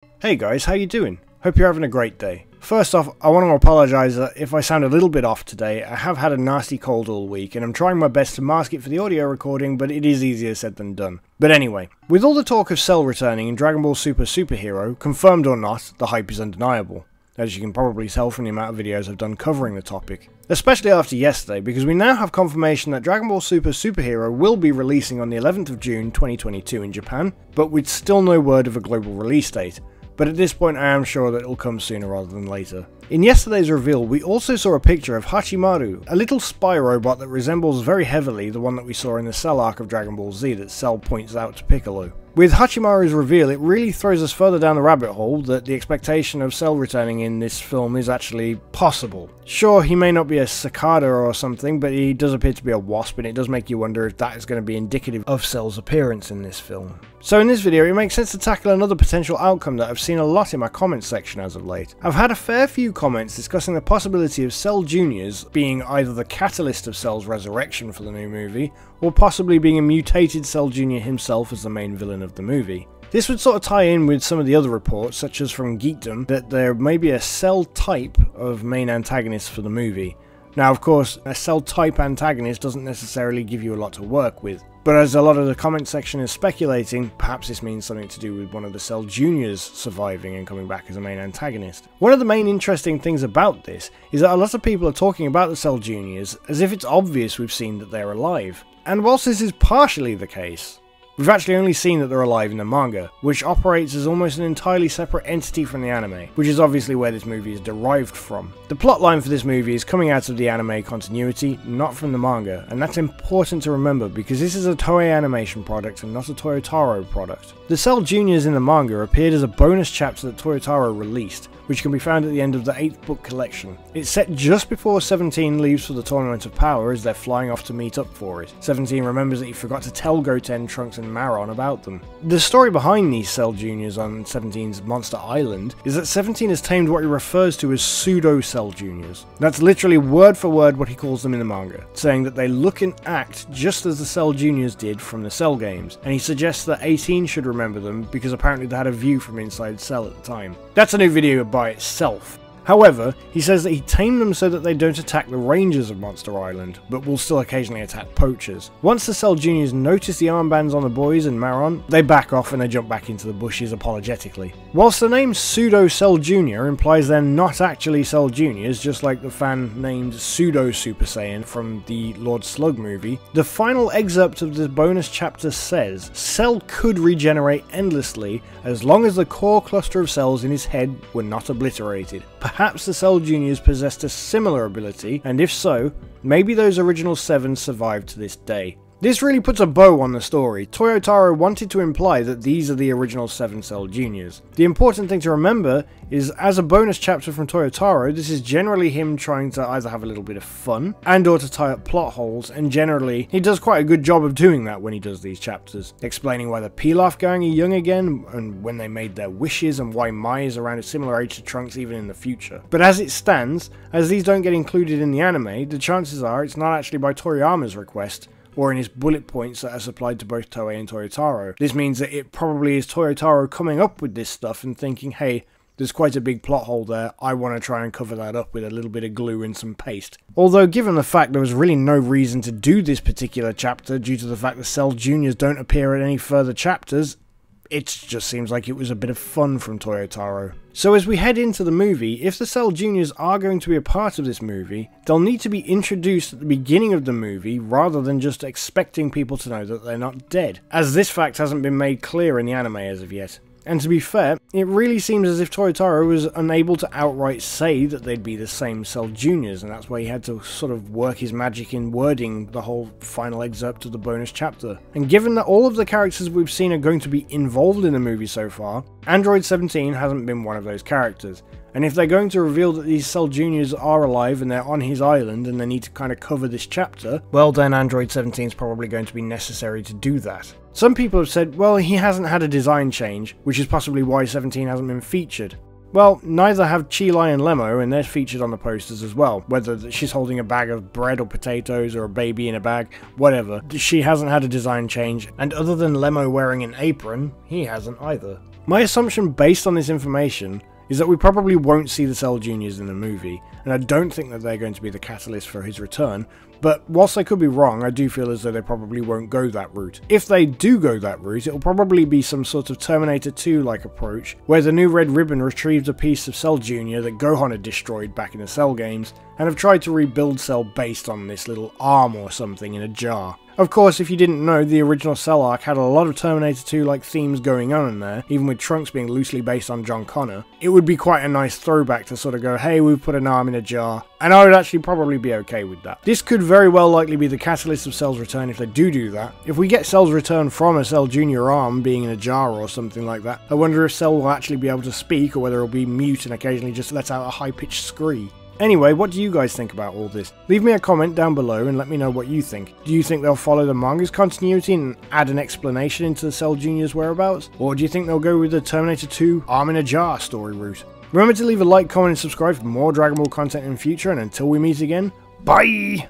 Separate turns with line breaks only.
Hey guys, how you doing? Hope you're having a great day. First off, I want to apologise if I sound a little bit off today. I have had a nasty cold all week and I'm trying my best to mask it for the audio recording, but it is easier said than done. But anyway, with all the talk of Cell returning in Dragon Ball Super Superhero, confirmed or not, the hype is undeniable, as you can probably tell from the amount of videos I've done covering the topic. Especially after yesterday, because we now have confirmation that Dragon Ball Super Superhero will be releasing on the 11th of June 2022 in Japan, but with still no word of a global release date. But at this point I am sure that it will come sooner rather than later. In yesterday's reveal, we also saw a picture of Hachimaru, a little spy robot that resembles very heavily the one that we saw in the Cell arc of Dragon Ball Z that Cell points out to Piccolo. With Hachimaru's reveal, it really throws us further down the rabbit hole that the expectation of Cell returning in this film is actually possible. Sure, he may not be a cicada or something, but he does appear to be a wasp, and it does make you wonder if that is going to be indicative of Cell's appearance in this film. So in this video, it makes sense to tackle another potential outcome that I've seen a lot in my comments section as of late. I've had a fair few comments discussing the possibility of Cell Jr.'s being either the catalyst of Cell's resurrection for the new movie, or possibly being a mutated Cell Jr. himself as the main villain of the movie. This would sort of tie in with some of the other reports, such as from Geekdom, that there may be a Cell type of main antagonist for the movie. Now of course, a Cell type antagonist doesn't necessarily give you a lot to work with, but as a lot of the comment section is speculating, perhaps this means something to do with one of the Cell Juniors surviving and coming back as a main antagonist. One of the main interesting things about this is that a lot of people are talking about the Cell Juniors as if it's obvious we've seen that they're alive. And whilst this is partially the case, we've actually only seen that they're alive in the manga, which operates as almost an entirely separate entity from the anime, which is obviously where this movie is derived from. The plotline for this movie is coming out of the anime continuity, not from the manga, and that's important to remember because this is a Toei Animation product and not a Toyotaro product. The Cell Juniors in the manga appeared as a bonus chapter that Toyotaro released, which can be found at the end of the 8th book collection. It's set just before 17 leaves for the Tournament of Power as they're flying off to meet up for it. 17 remembers that he forgot to tell Goten, Trunks and Maron about them. The story behind these Cell Juniors on 17's Monster Island is that 17 has tamed what he refers to as pseudo Cell Juniors. That's literally word for word what he calls them in the manga, saying that they look and act just as the Cell Juniors did from the Cell games, and he suggests that 18 should remember them because apparently they had a view from inside Cell at the time. That's a new video by itself. However, he says that he tamed them so that they don't attack the rangers of Monster Island, but will still occasionally attack poachers. Once the Cell Juniors notice the armbands on the boys and Maron, they back off and they jump back into the bushes apologetically. Whilst the name Pseudo Cell Jr. implies they're not actually Cell Juniors, just like the fan named Pseudo Super Saiyan from the Lord Slug movie, the final excerpt of this bonus chapter says Cell could regenerate endlessly as long as the core cluster of cells in his head were not obliterated. Perhaps the Cell Juniors possessed a similar ability, and if so, maybe those original 7 survived to this day. This really puts a bow on the story. Toyotaro wanted to imply that these are the original 7 Cell Juniors. The important thing to remember is, as a bonus chapter from Toyotaro, this is generally him trying to either have a little bit of fun and or to tie up plot holes, and generally he does quite a good job of doing that when he does these chapters, explaining why the Pilaf gang are young again and when they made their wishes and why Mai is around a similar age to Trunks even in the future. But as it stands, as these don't get included in the anime, the chances are it's not actually by Toriyama's request, or in his bullet points that are supplied to both Toei and Toyotaro. This means that it probably is Toyotaro coming up with this stuff and thinking, hey, there's quite a big plot hole there, I want to try and cover that up with a little bit of glue and some paste. Although given the fact there was really no reason to do this particular chapter due to the fact the Cell Juniors don't appear in any further chapters, it just seems like it was a bit of fun from Toyotaro. So as we head into the movie, if the Cell Juniors are going to be a part of this movie, they'll need to be introduced at the beginning of the movie rather than just expecting people to know that they're not dead, as this fact hasn't been made clear in the anime as of yet. And to be fair, it really seems as if Toyotaro was unable to outright say that they'd be the same Cell Juniors, and that's why he had to sort of work his magic in wording the whole final excerpt of the bonus chapter. And given that all of the characters we've seen are going to be involved in the movie so far, Android 17 hasn't been one of those characters. And if they're going to reveal that these Cell Juniors are alive and they're on his island and they need to kind of cover this chapter, well then Android 17 is probably going to be necessary to do that. Some people have said, well, he hasn't had a design change, which is possibly why 17 hasn't been featured. Well, neither have Chi-Lai and Lemmo, and they're featured on the posters as well. Whether she's holding a bag of bread or potatoes or a baby in a bag, whatever. She hasn't had a design change, and other than Lemmo wearing an apron, he hasn't either. My assumption based on this information is that we probably won't see the Cell Juniors in the movie, and I don't think that they're going to be the catalyst for his return, but whilst I could be wrong, I do feel as though they probably won't go that route. If they do go that route, it'll probably be some sort of Terminator 2-like approach, where the new Red Ribbon retrieves a piece of Cell Jr. that Gohan had destroyed back in the Cell games, and have tried to rebuild Cell based on this little arm or something in a jar. Of course, if you didn't know, the original Cell arc had a lot of Terminator 2-like themes going on in there, even with Trunks being loosely based on John Connor. It would be quite a nice throwback to sort of go, hey, we've put an arm in a jar, and I would actually probably be okay with that. This could very well likely be the catalyst of Cell's return if they do that. If we get Cell's return from a Cell Jr. arm being in a jar or something like that, I wonder if Cell will actually be able to speak, or whether it'll be mute and occasionally just let out a high-pitched scream. Anyway, what do you guys think about all this? Leave me a comment down below and let me know what you think. Do you think they'll follow the manga's continuity and add an explanation into the Cell Junior's whereabouts? Or do you think they'll go with the Terminator 2 arm in a jar story route? Remember to leave a like, comment and subscribe for more Dragon Ball content in the future, and until we meet again, bye!